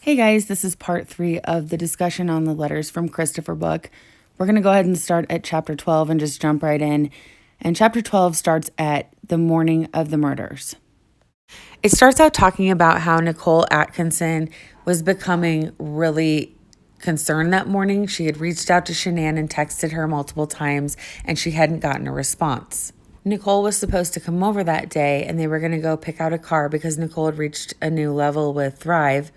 Hey guys, this is part 3 of the discussion on the letters from Christopher book. We're going to go ahead and start at chapter 12 and just jump right in. And chapter 12 starts at the morning of the murders. It starts out talking about how Nicole Atkinson was becoming really concerned that morning. She had reached out to Shanann and texted her multiple times, and she hadn't gotten a response. Nicole was supposed to come over that day, and they were going to go pick out a car because Nicole had reached a new level with Thrive.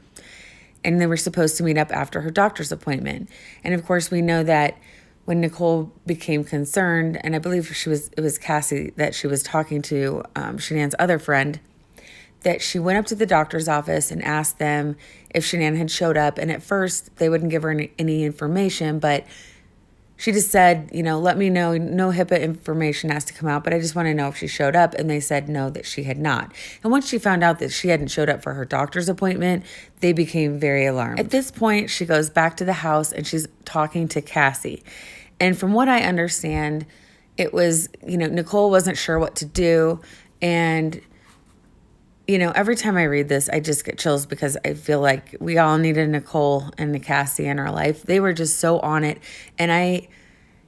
And they were supposed to meet up after her doctor's appointment. And of course, we know that when Nicole became concerned, and I believe it was Cassie that she was talking to, Shanann's other friend, that she went up to the doctor's office and asked them if Shanann had showed up. And at first, they wouldn't give her any information, but she just said, let me know, no HIPAA information has to come out, but I just want to know if she showed up. And they said no, that she had not. And once she found out that she hadn't showed up for her doctor's appointment, they became very alarmed. At this point, she goes back to the house and she's talking to Cassie. And from what I understand, it was, Nicole wasn't sure what to do. And every time I read this, I just get chills because I feel like we all need a Nicole and a Cassie in our life. They were just so on it. And I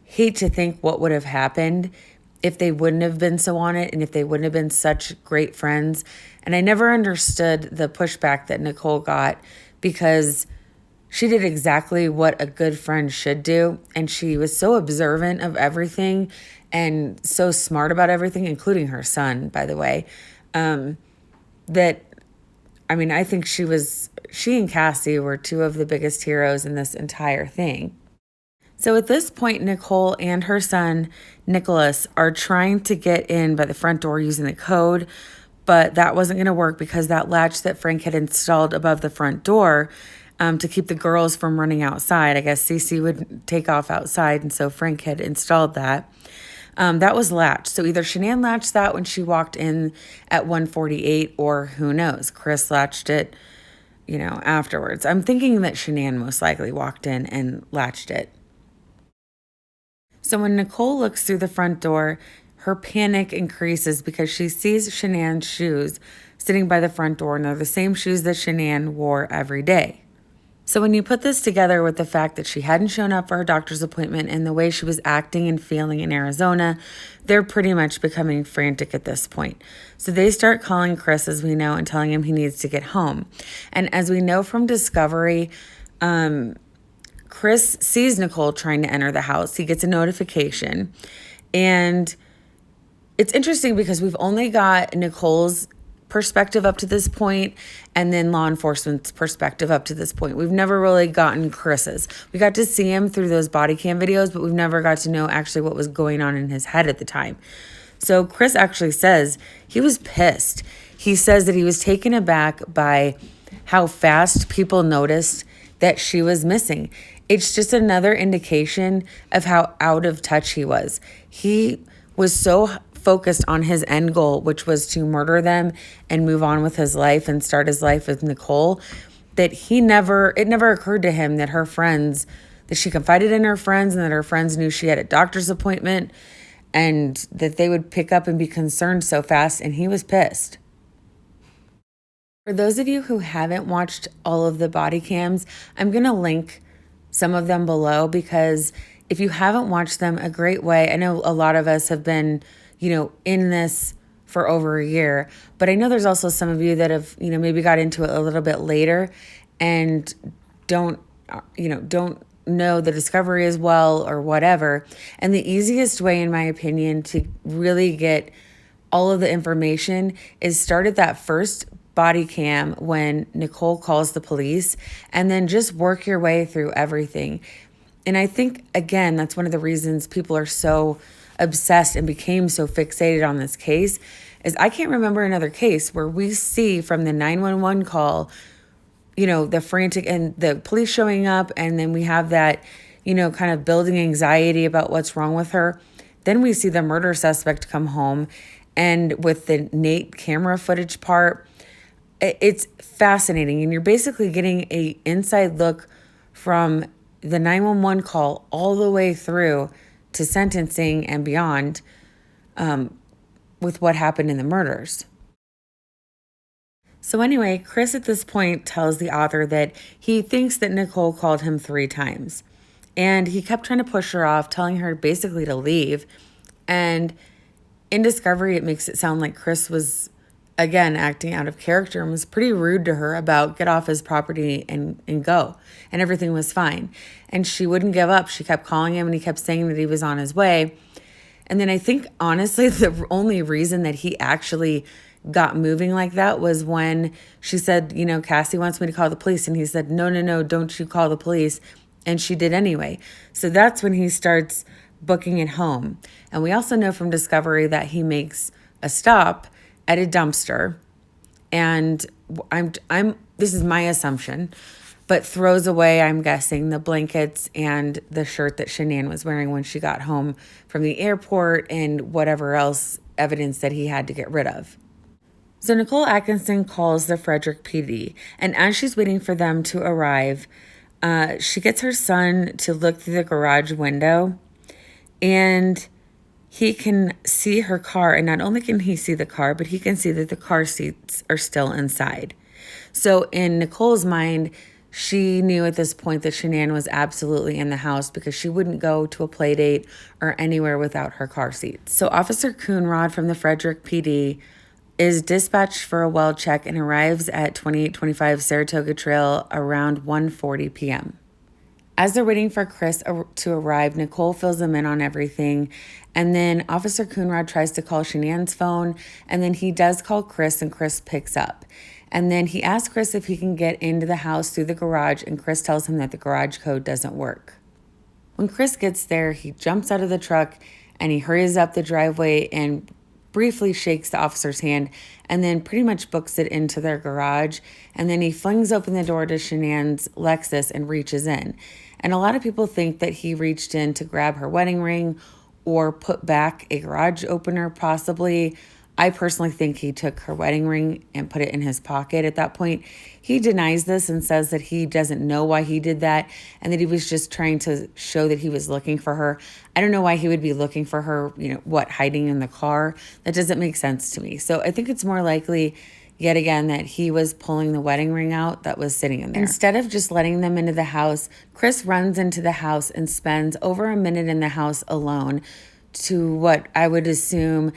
hate to think what would have happened if they wouldn't have been so on it and if they wouldn't have been such great friends. And I never understood the pushback that Nicole got because she did exactly what a good friend should do. And she was so observant of everything and so smart about everything, including her son, by the way. I think she and Cassie were two of the biggest heroes in this entire thing. So at this point, Nicole and her son, Nicholas, are trying to get in by the front door using the code, but that wasn't going to work because that latch that Frank had installed above the front door to keep the girls from running outside. I guess Cece would take off outside, and so Frank had installed that. That was latched. So either Shanann latched that when she walked in at 1:48, or who knows, Chris latched it, afterwards. I'm thinking that Shanann most likely walked in and latched it. So when Nicole looks through the front door, her panic increases because she sees Shanann's shoes sitting by the front door, and they're the same shoes that Shanann wore every day. So when you put this together with the fact that she hadn't shown up for her doctor's appointment and the way she was acting and feeling in Arizona, they're pretty much becoming frantic at this point. So they start calling Chris, as we know, and telling him he needs to get home. And as we know from Discovery, Chris sees Nicole trying to enter the house. He gets a notification. And it's interesting because we've only got Nicole's perspective up to this point and then law enforcement's perspective up to this point. We've never really gotten Chris's. We got to see him through those body cam videos, but we've never got to know actually what was going on in his head at the time. So Chris actually says he was pissed. He says that he was taken aback by how fast people noticed that she was missing. It's just another indication of how out of touch he was. He was so focused on his end goal, which was to murder them and move on with his life and start his life with Nicole, that it never occurred to him that that she confided in her friends and that her friends knew she had a doctor's appointment and that they would pick up and be concerned so fast, and he was pissed. For those of you who haven't watched all of the body cams, I'm going to link some of them below because if you haven't watched them, a great way, I know a lot of us have been in this for over a year. But I know there's also some of you that have, maybe got into it a little bit later and don't know the Discovery as well or whatever. And the easiest way, in my opinion, to really get all of the information is start at that first body cam when Nicole calls the police and then just work your way through everything. And I think, again, that's one of the reasons people are so obsessed and became so fixated on this case is I can't remember another case where we see from the 911 call, the frantic and the police showing up, and then we have that, kind of building anxiety about what's wrong with her. Then we see the murder suspect come home, and with the Nate camera footage part, it's fascinating. And you're basically getting a inside look from the 911 call all the way through to sentencing and beyond with what happened in the murders. So anyway, Chris at this point tells the author that he thinks that Nicole called him 3 times. And he kept trying to push her off, telling her basically to leave. And in discovery, it makes it sound like Chris was, again, acting out of character and was pretty rude to her about get off his property and go. And everything was fine. And she wouldn't give up. She kept calling him and he kept saying that he was on his way. And then I think, honestly, the only reason that he actually got moving like that was when she said, Cassie wants me to call the police. And he said, no, don't you call the police. And she did anyway. So that's when he starts booking it home. And we also know from discovery that he makes a stop at a dumpster. And this is my assumption, but throws away, I'm guessing, the blankets and the shirt that Shanann was wearing when she got home from the airport and whatever else evidence that he had to get rid of. So Nicole Atkinson calls the Frederick PD, and as she's waiting for them to arrive, she gets her son to look through the garage window, and he can see her car. And not only can he see the car, but he can see that the car seats are still inside. So in Nicole's mind, she knew at this point that Shanann was absolutely in the house because she wouldn't go to a play date or anywhere without her car seats. So Officer Coonrod from the Frederick PD is dispatched for a well check and arrives at 2825 Saratoga Trail around 1:40 p.m. As they're waiting for Chris to arrive, Nicole fills them in on everything. And then Officer Coonrod tries to call Shanann's phone. And then he does call Chris, and Chris picks up. And then he asks Chris if he can get into the house through the garage. And Chris tells him that the garage code doesn't work. When Chris gets there, he jumps out of the truck and he hurries up the driveway and briefly shakes the officer's hand and then pretty much books it into their garage. And then he flings open the door to Shanann's Lexus and reaches in. And a lot of people think that he reached in to grab her wedding ring or put back a garage opener, possibly. I personally think he took her wedding ring and put it in his pocket at that point. He denies this and says that he doesn't know why he did that and that he was just trying to show that he was looking for her. I don't know why he would be looking for her, hiding in the car. That doesn't make sense to me. So I think it's more likely, yet again, that he was pulling the wedding ring out that was sitting in there. Instead of just letting them into the house, Chris runs into the house and spends over a minute in the house alone to what I would assume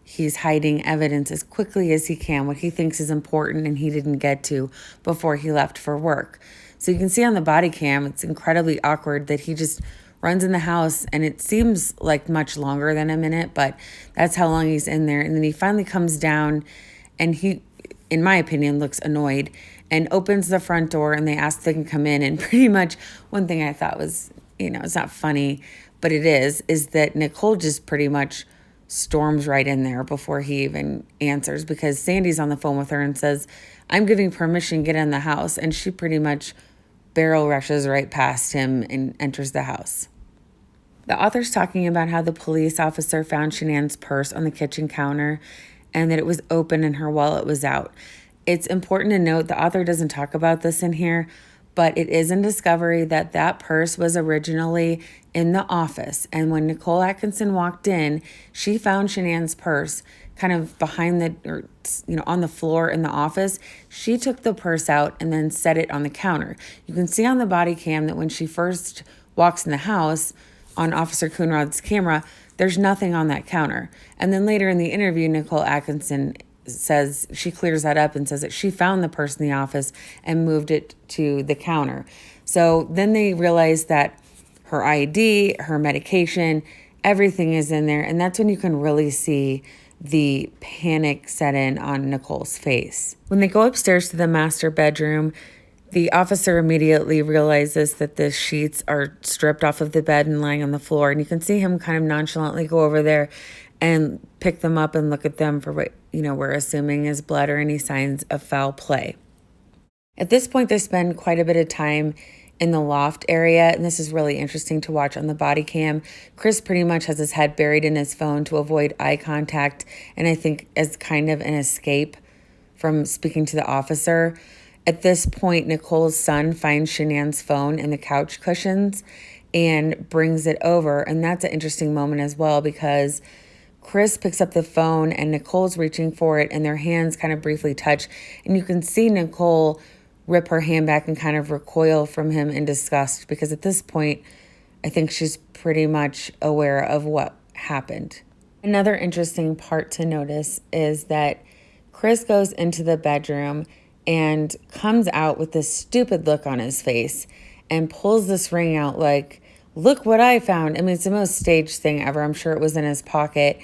he's hiding evidence as quickly as he can, what he thinks is important and he didn't get to before he left for work. So you can see on the body cam, it's incredibly awkward that he just runs in the house, and it seems like much longer than a minute, but that's how long he's in there. And then he finally comes down, and he, in my opinion, looks annoyed and opens the front door, and they ask if they can come in. And pretty much one thing I thought was, it's not funny, but it is that Nicole just pretty much storms right in there before he even answers, because Sandy's on the phone with her and says, I'm giving permission, get in the house. And she pretty much barrel rushes right past him and enters the house. The author's talking about how the police officer found Shanann's purse on the kitchen counter and that it was open and her wallet was out. It's important to note the author doesn't talk about this in here, but it is in discovery that purse was originally in the office. And when Nicole Atkinson walked in, she found Shanann's purse kind of behind on the floor in the office. She took the purse out and then set it on the counter. You can see on the body cam that when she first walks in the house on Officer Coonrod's camera, there's nothing on that counter. And then later in the interview, Nicole Atkinson says she clears that up and says that she found the purse in the office and moved it to the counter. So then they realize that her ID, her medication, everything is in there. And that's when you can really see the panic set in on Nicole's face. When they go upstairs to the master bedroom, the officer immediately realizes that the sheets are stripped off of the bed and lying on the floor. And you can see him kind of nonchalantly go over there and pick them up and look at them for what, we're assuming is blood or any signs of foul play. At this point, they spend quite a bit of time in the loft area, and this is really interesting to watch on the body cam. Chris pretty much has his head buried in his phone to avoid eye contact, and I think as kind of an escape from speaking to the officer. At this point, Nicole's son finds Shanann's phone in the couch cushions and brings it over, and that's an interesting moment as well because Chris picks up the phone and Nicole's reaching for it and their hands kind of briefly touch. And you can see Nicole rip her hand back and kind of recoil from him in disgust, because at this point, I think she's pretty much aware of what happened. Another interesting part to notice is that Chris goes into the bedroom and comes out with this stupid look on his face and pulls this ring out like, look what I found. I mean, it's the most staged thing ever. I'm sure it was in his pocket.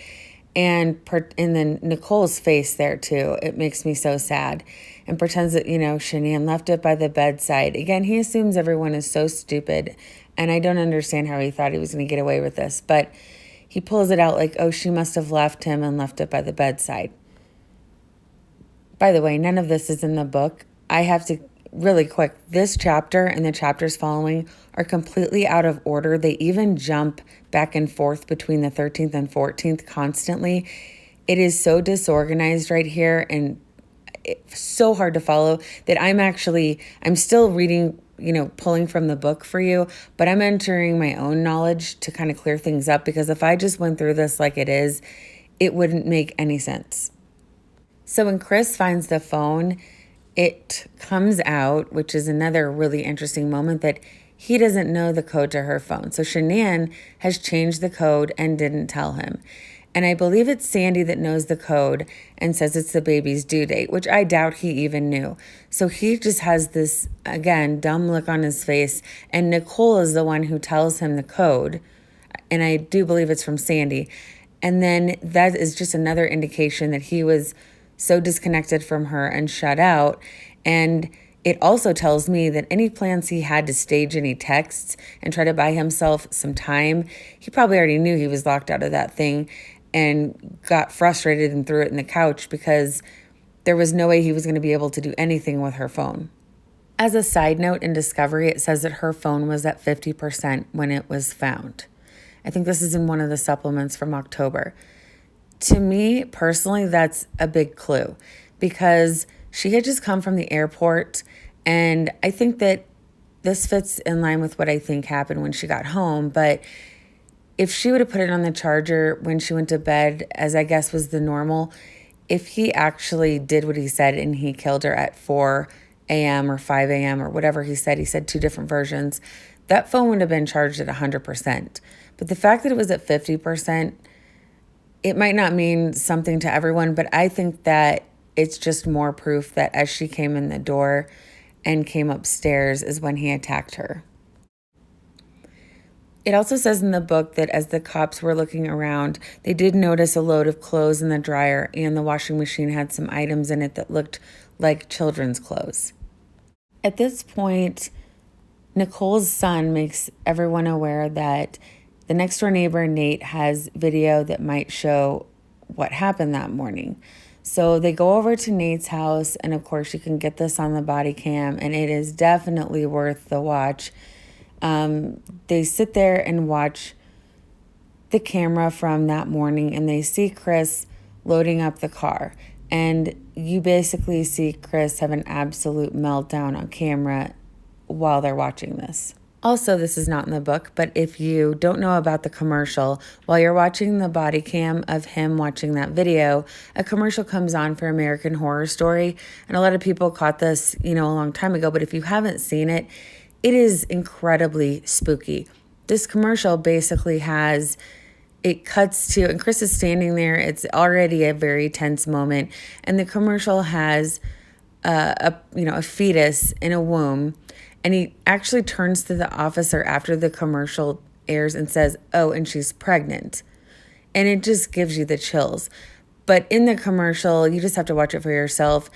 And then Nicole's face there too. It makes me so sad. And pretends that, Shanann left it by the bedside. Again, he assumes everyone is so stupid. And I don't understand how he thought he was going to get away with this. But he pulls it out like, oh, she must have left him and left it by the bedside. By the way, none of this is in the book. I have to, really quick, this chapter and the chapters following are completely out of order. They even jump back and forth between the 13th and 14th constantly. It is so disorganized right here and it's so hard to follow that I'm still reading, pulling from the book for you, but I'm entering my own knowledge to kind of clear things up, because if I just went through this like it is, it wouldn't make any sense. So when Chris finds the phone, it comes out, which is another really interesting moment, that he doesn't know the code to her phone. So Shanann has changed the code and didn't tell him. And I believe it's Sandy that knows the code and says it's the baby's due date, which I doubt he even knew. So he just has this, again, dumb look on his face. And Nicole is the one who tells him the code. And I do believe it's from Sandy. And then that is just another indication that he was so disconnected from her and shut out. And it also tells me that any plans he had to stage any texts and try to buy himself some time, he probably already knew he was locked out of that thing and got frustrated and threw it in the couch, because there was no way he was going to be able to do anything with her phone. As a side note, in Discovery, it says that her phone was at 50% when it was found. I think this is in one of the supplements from October. To me, personally, that's a big clue, because she had just come from the airport, and I think that this fits in line with what I think happened when she got home. But if she would have put it on the charger when she went to bed, as I guess was the normal, if he actually did what he said and he killed her at 4 a.m. or 5 a.m. or whatever he said two different versions, that phone would have been charged at 100%. But the fact that it was at 50%, it might not mean something to everyone, but I think that it's just more proof that as she came in the door and came upstairs is when he attacked her. It also says in the book that as the cops were looking around, they did notice a load of clothes in the dryer, and the washing machine had some items in it that looked like children's clothes. At this point, Nicole's son makes everyone aware that the next door neighbor, Nate, has video that might show what happened that morning. So they go over to Nate's house, and of course you can get this on the body cam, and it is definitely worth the watch. They sit there and watch the camera from that morning, and they see Chris loading up the car. And you basically see Chris have an absolute meltdown on camera while they're watching this. Also, this is not in the book, but if you don't know about the commercial, while you're watching the body cam of him watching that video, a commercial comes on for American Horror Story. And a lot of people caught this, a long time ago, but if you haven't seen it, it is incredibly spooky. This commercial basically it cuts to, and Chris is standing there. It's already a very tense moment. And the commercial has a fetus in a womb. And he actually turns to the officer after the commercial airs and says, "Oh, and she's pregnant." And it just gives you the chills. But in the commercial, you just have to watch it for yourself.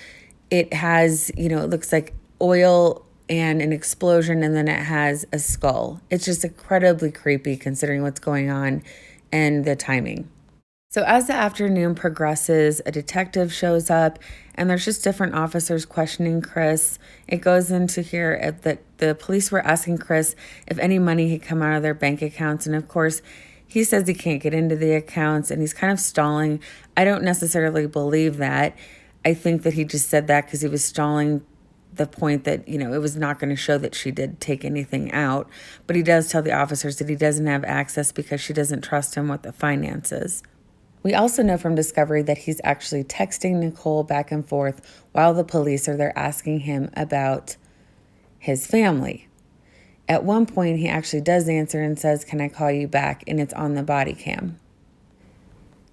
It has, it looks like oil and an explosion, and then it has a skull. It's just incredibly creepy considering what's going on and the timing. So as the afternoon progresses, a detective shows up, and there's just different officers questioning Chris. It goes into here that the police were asking Chris if any money had come out of their bank accounts. And of course, he says he can't get into the accounts, and he's kind of stalling. I don't necessarily believe that. I think that he just said that because he was stalling the point that, it was not going to show that she did take anything out. But he does tell the officers that he doesn't have access because she doesn't trust him with the finances. We also know from Discovery that he's actually texting Nicole back and forth while the police are there asking him about his family. At one point, he actually does answer and says, "Can I call you back?" And it's on the body cam.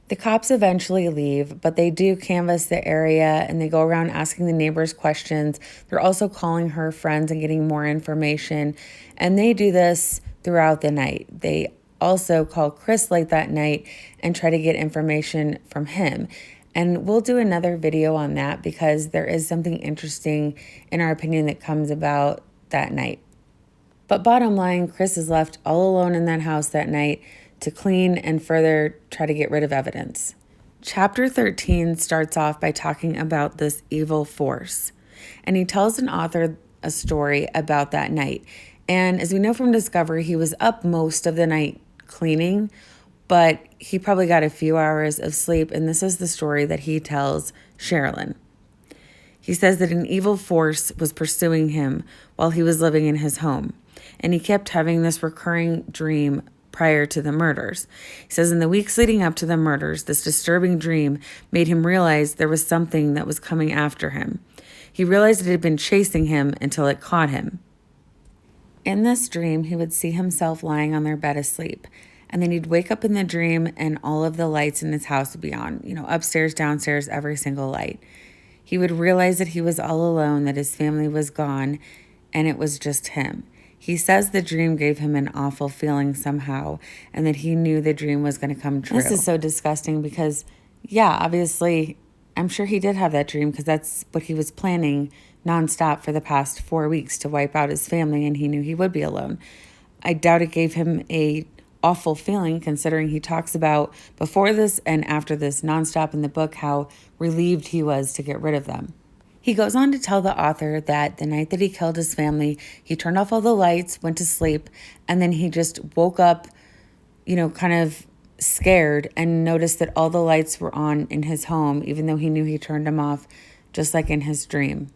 The cops eventually leave, but they do canvass the area and they go around asking the neighbors questions. They're also calling her friends and getting more information. And they do this throughout the night. They also call Chris late that night and try to get information from him. And we'll do another video on that because there is something interesting, in our opinion, that comes about that night. But bottom line, Chris is left all alone in that house that night to clean and further try to get rid of evidence. Chapter 13 starts off by talking about this evil force. And he tells an author a story about that night. And as we know from Discovery, he was up most of the night cleaning, but he probably got a few hours of sleep. And this is the story that he tells Sherilyn. He says that an evil force was pursuing him while he was living in his home. And he kept having this recurring dream prior to the murders. He says in the weeks leading up to the murders, this disturbing dream made him realize there was something that was coming after him. He realized it had been chasing him until it caught him. In this dream, he would see himself lying on their bed asleep. And then he'd wake up in the dream and all of the lights in his house would be on, upstairs, downstairs, every single light. He would realize that he was all alone, that his family was gone, and it was just him. He says the dream gave him an awful feeling somehow, and that he knew the dream was going to come true. This is so disgusting because, obviously, I'm sure he did have that dream because that's what he was planning nonstop for the past 4 weeks, to wipe out his family, and he knew he would be alone. I doubt it gave him a awful feeling, considering he talks about before this and after this nonstop in the book how relieved he was to get rid of them. He goes on to tell the author that the night that he killed his family, he turned off all the lights, went to sleep, and then he just woke up, kind of scared and noticed that all the lights were on in his home, even though he knew he turned them off, just like in his dream.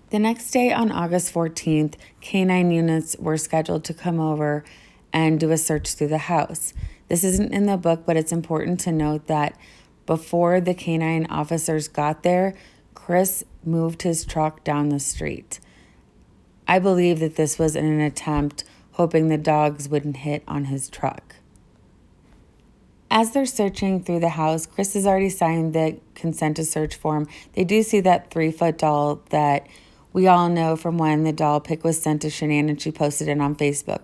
The next day, on August 14th, Canine units were scheduled to come over and do a search through the house. This isn't in the book, but it's important to note that before the canine officers got there, Chris moved his truck down the street. I believe that this was in an attempt, hoping the dogs wouldn't hit on his truck. As they're searching through the house, Chris has already signed the consent to search form. They do see that 3-foot doll that we all know from when the doll pic was sent to Shanann and she posted it on Facebook.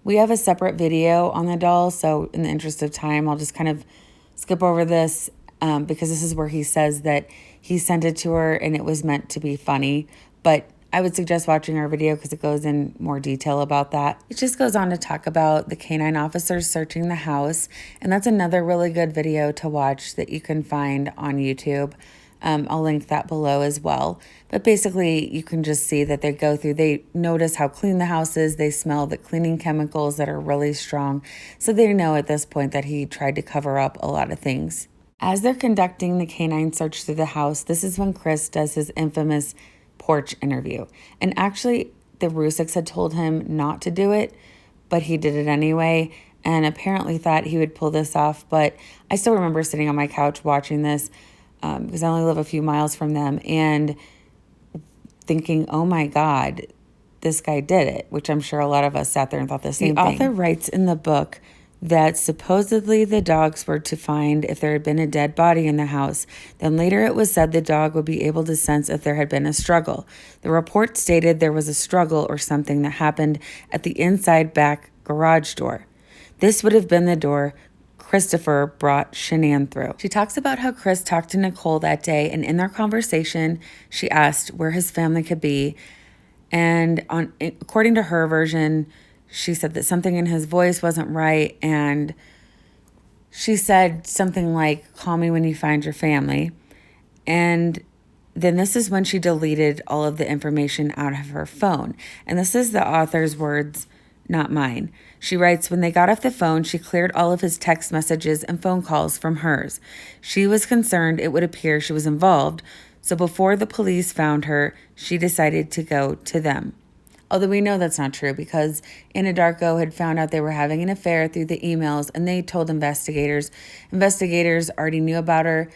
We have a separate video on the doll, so in the interest of time, I'll just kind of skip over this because this is where he says that he sent it to her and it was meant to be funny. But I would suggest watching our video because it goes in more detail about that. It just goes on to talk about the canine officers searching the house. And that's another really good video to watch that you can find on YouTube. I'll link that below as well. But basically, you can just see that they notice how clean the house is. They smell the cleaning chemicals that are really strong. So they know at this point that he tried to cover up a lot of things. As they're conducting the canine search through the house, this is when Chris does his infamous porch interview. And actually, the Rusicks had told him not to do it, but he did it anyway, and apparently thought he would pull this off. But I still remember sitting on my couch watching this because I only live a few miles from them, and thinking, oh my God, this guy did it, which I'm sure a lot of us sat there and thought the same thing. The author writes in the book that supposedly the dogs were to find if there had been a dead body in the house. Then later it was said the dog would be able to sense if there had been a struggle. The report stated there was a struggle or something that happened at the inside back garage door. This would have been the door Christopher brought Shanann through. She talks about how Chris talked to Nicole that day, and in their conversation, she asked where his family could be. And according to her version, she said that something in his voice wasn't right, and she said something like, "Call me when you find your family." And then this is when she deleted all of the information out of her phone. And this is the author's words, not mine. She writes, when they got off the phone, she cleared all of his text messages and phone calls from hers. She was concerned it would appear she was involved, so before the police found her, she decided to go to them. Although we know that's not true because Anadarko had found out they were having an affair through the emails, and they told investigators. Investigators already knew about her.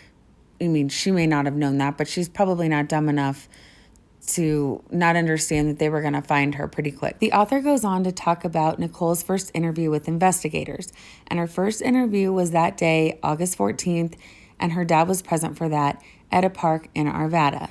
I mean, she may not have known that, but she's probably not dumb enough to not understand that they were going to find her pretty quick. The author goes on to talk about Nicole's first interview with investigators. And her first interview was that day, August 14th, and her dad was present for that at a park in Arvada.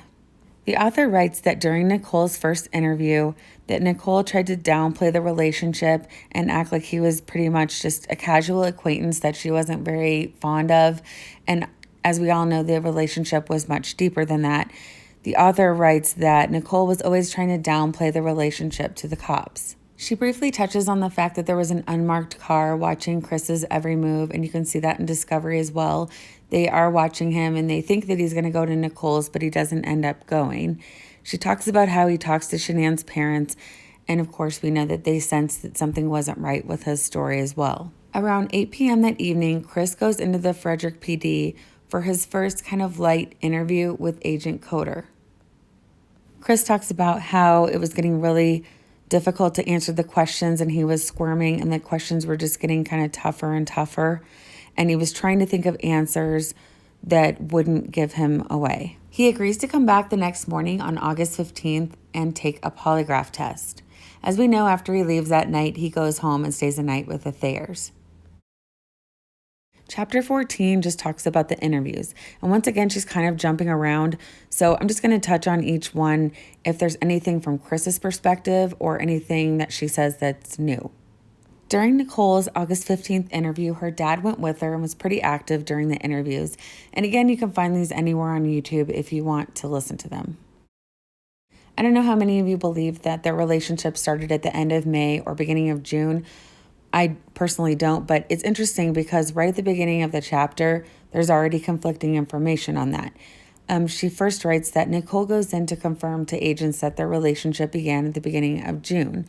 The author writes that during Nicole's first interview, that Nicole tried to downplay the relationship and act like he was pretty much just a casual acquaintance that she wasn't very fond of. And as we all know, the relationship was much deeper than that. The author writes that Nicole was always trying to downplay the relationship to the cops. She briefly touches on the fact that there was an unmarked car watching Chris's every move, and you can see that in Discovery as well. They are watching him, and they think that he's going to go to Nicole's, but he doesn't end up going. She talks about how he talks to Shanann's parents, and of course we know that they sense that something wasn't right with his story as well. Around 8 p.m. that evening, Chris goes into the Frederick PD for his first kind of light interview with Agent Coder. Chris talks about how it was getting really difficult to answer the questions and he was squirming and the questions were just getting kind of tougher and tougher. And he was trying to think of answers that wouldn't give him away. He agrees to come back the next morning on August 15th and take a polygraph test. As we know, after he leaves that night, he goes home and stays the night with the Thayers. Chapter 14 just talks about the interviews. And once again, she's kind of jumping around. So I'm just going to touch on each one if there's anything from Chris's perspective or anything that she says that's new. During Nicole's August 15th interview, her dad went with her and was pretty active during the interviews. And again, you can find these anywhere on YouTube if you want to listen to them. I don't know how many of you believe that their relationship started at the end of May or beginning of June. I personally don't, but it's interesting because right at the beginning of the chapter, there's already conflicting information on that. She first writes that Nicole goes in to confirm to agents that their relationship began at the beginning of June.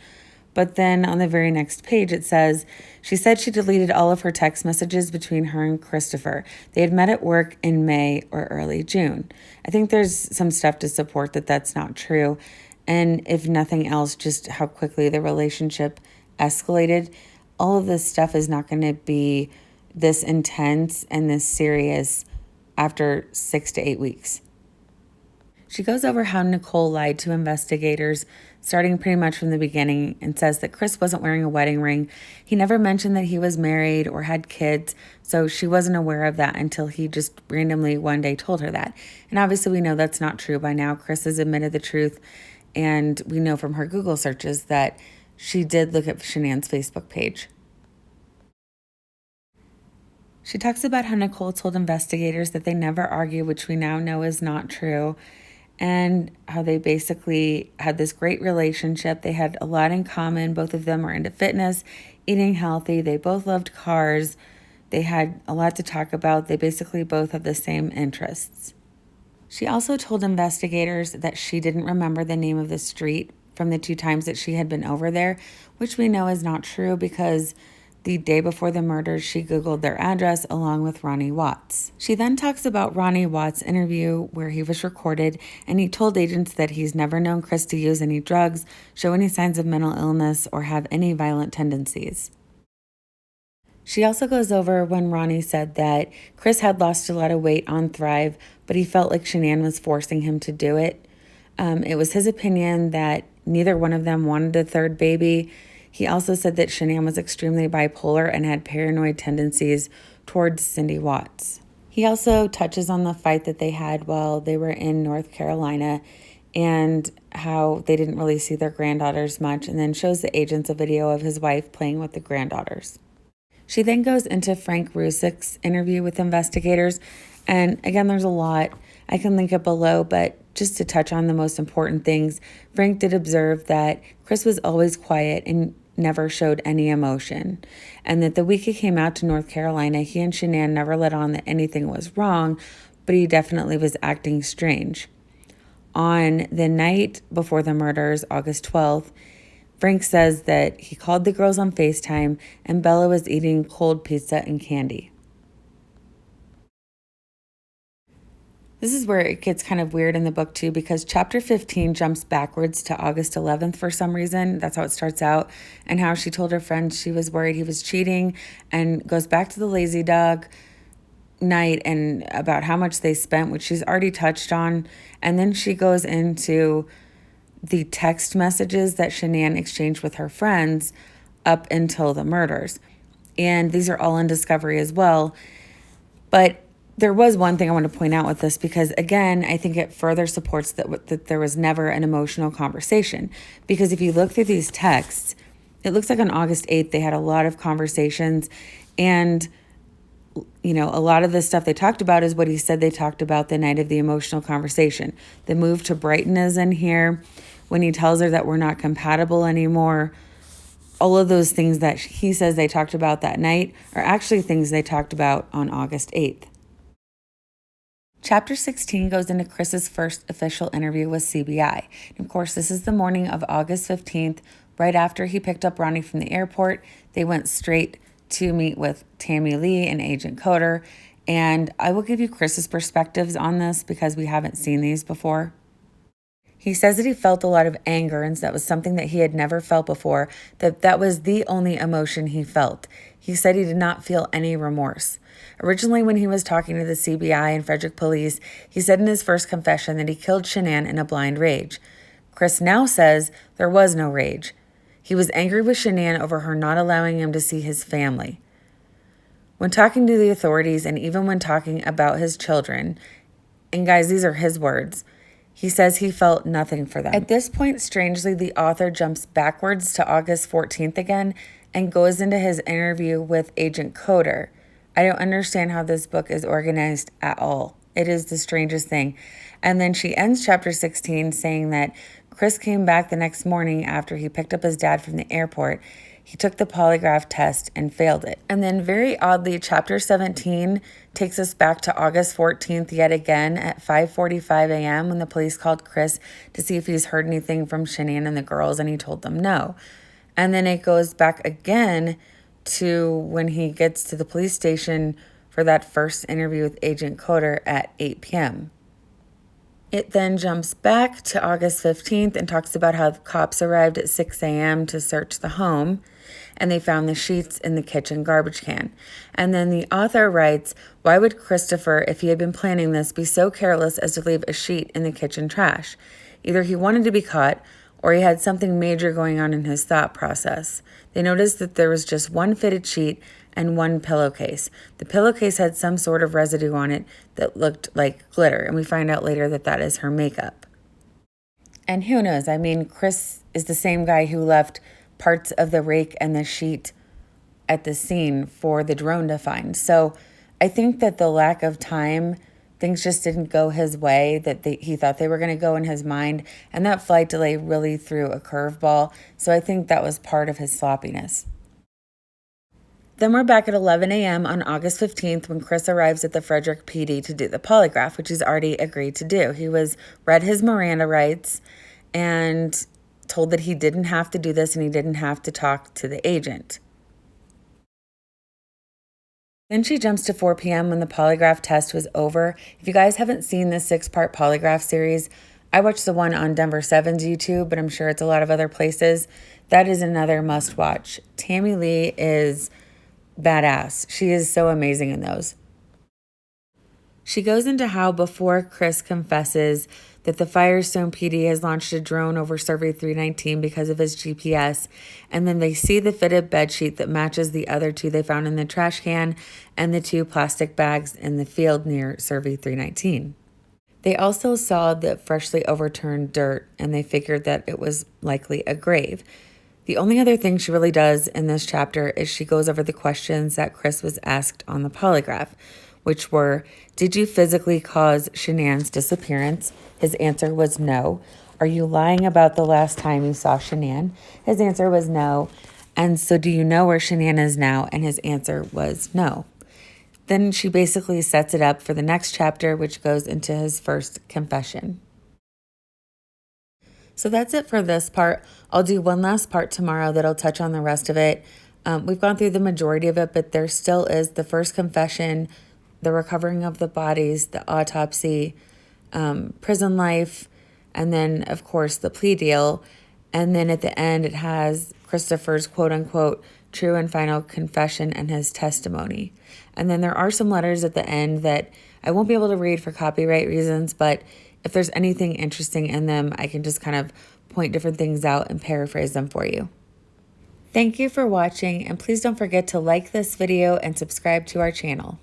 But then on the very next page, it says, she said she deleted all of her text messages between her and Christopher. They had met at work in May or early June. I think there's some stuff to support that that's not true. And if nothing else, just how quickly the relationship escalated. All of this stuff is not going to be this intense and this serious after 6 to 8 weeks. She goes over how Nicole lied to investigators, starting pretty much from the beginning, and says that Chris wasn't wearing a wedding ring. He never mentioned that he was married or had kids, so she wasn't aware of that until he just randomly one day told her that. And obviously we know that's not true by now. Chris has admitted the truth, and we know from her Google searches that she did look at Shanann's Facebook page. She talks about how Nicole told investigators that they never argue, which we now know is not true, and how they basically had this great relationship. They had a lot in common. Both of them were into fitness, eating healthy. They both loved cars. They had a lot to talk about. They basically both have the same interests. She also told investigators that she didn't remember the name of the street from the 2 times that she had been over there, which we know is not true because the day before the murders, she Googled their address along with Ronnie Watts. She then talks about Ronnie Watts' interview where he was recorded, and he told agents that he's never known Chris to use any drugs, show any signs of mental illness, or have any violent tendencies. She also goes over when Ronnie said that Chris had lost a lot of weight on Thrive, but he felt like Shanann was forcing him to do it. It was his opinion that neither one of them wanted a third baby. He also said that Shanann was extremely bipolar and had paranoid tendencies towards Cindy Watts. He also touches on the fight that they had while they were in North Carolina and how they didn't really see their granddaughters much, and then shows the agents a video of his wife playing with the granddaughters. She then goes into Frank Rusick's interview with investigators, and again, there's a lot. I can link it below, but just to touch on the most important things, Frank did observe that Chris was always quiet and never showed any emotion, and that the week he came out to North Carolina, he and Shanann never let on that anything was wrong, but he definitely was acting strange. On the night before the murders, August 12th, Frank says that he called the girls on FaceTime and Bella was eating cold pizza and candy. This is where it gets kind of weird in the book too, because chapter 15 jumps backwards to August 11th for some reason. That's how it starts out, and how she told her friend she was worried he was cheating, and goes back to the lazy dog night and about how much they spent, which she's already touched on. And then she goes into the text messages that Shanann exchanged with her friends up until the murders. And these are all in Discovery as well. But there was one thing I want to point out with this, because again, I think it further supports that there was never an emotional conversation. Because if you look through these texts, it looks like on August 8th, they had a lot of conversations, and a lot of the stuff they talked about is what he said they talked about the night of the emotional conversation. The move to Brighton is in here, when he tells her that we're not compatible anymore. All of those things that he says they talked about that night are actually things they talked about on August 8th. Chapter 16 goes into Chris's first official interview with CBI. And of course, this is the morning of August 15th, right after he picked up Ronnie from the airport. They went straight to meet with Tammy Lee and Agent Coder. And I will give you Chris's perspectives on this because we haven't seen these before. He says that he felt a lot of anger, and that was something that he had never felt before, that was the only emotion he felt. He said he did not feel any remorse. Originally, when he was talking to the CBI and Frederick police, he said in his first confession that he killed Shanann in a blind rage. Chris now says there was no rage. He was angry with Shanann over her not allowing him to see his family. When talking to the authorities, and even when talking about his children, and guys, these are his words, he says he felt nothing for them. At this point, strangely, the author jumps backwards to August 14th again and goes into his interview with Agent Coder. I don't understand how this book is organized at all. It is the strangest thing. And then she ends chapter 16 saying that Chris came back the next morning after he picked up his dad from the airport. He took the polygraph test and failed it. And then very oddly, chapter 17 takes us back to August 14th yet again at 5:45 a.m. when the police called Chris to see if he's heard anything from Shanann and the girls, and he told them no. And then it goes back again to when he gets to the police station for that first interview with Agent Coder at 8 p.m. It then jumps back to August 15th and talks about how the cops arrived at 6 a.m. to search the home, and they found the sheets in the kitchen garbage can. And then the author writes, why would Christopher, if he had been planning this, be so careless as to leave a sheet in the kitchen trash? Either he wanted to be caught, or he had something major going on in his thought process. They noticed that there was just one fitted sheet and one pillowcase. The pillowcase had some sort of residue on it that looked like glitter, and we find out later that that is her makeup. And who knows? I mean, Chris is the same guy who left parts of the rake and the sheet at the scene for the drone to find. So I think that the lack of time, things just didn't go his way that he thought they were going to go in his mind, and that flight delay really threw a curveball. So I think that was part of his sloppiness. Then we're back at 11 a.m. on August 15th when Chris arrives at the Frederick PD to do the polygraph, which he's already agreed to do. He was read his Miranda rights and told that he didn't have to do this and he didn't have to talk to the agent. Then she jumps to 4 p.m. when the polygraph test was over. If you guys haven't seen the 6-part polygraph series, I watched the one on Denver 7's YouTube, but I'm sure it's a lot of other places. That is another must watch. Tammy Lee is badass. She is so amazing in those. She goes into how before Chris confesses that the Firestone PD has launched a drone over Survey 319 because of his GPS, and then they see the fitted bedsheet that matches the other two they found in the trash can and the 2 plastic bags in the field near Survey 319. They also saw the freshly overturned dirt, and they figured that it was likely a grave. The only other thing she really does in this chapter is she goes over the questions that Chris was asked on the polygraph, which were, did you physically cause Shanann's disappearance? His answer was no. Are you lying about the last time you saw Shanann? His answer was no. And so do you know where Shanann is now? And his answer was no. Then she basically sets it up for the next chapter, which goes into his first confession. So that's it for this part. I'll do one last part tomorrow that'll touch on the rest of it. We've gone through the majority of it, but there still is the first confession, the recovering of the bodies, the autopsy, prison life, and then, of course, the plea deal. And then at the end, it has Christopher's quote-unquote true and final confession and his testimony. And then there are some letters at the end that I won't be able to read for copyright reasons, but if there's anything interesting in them, I can just kind of point different things out and paraphrase them for you. Thank you for watching, and please don't forget to like this video and subscribe to our channel.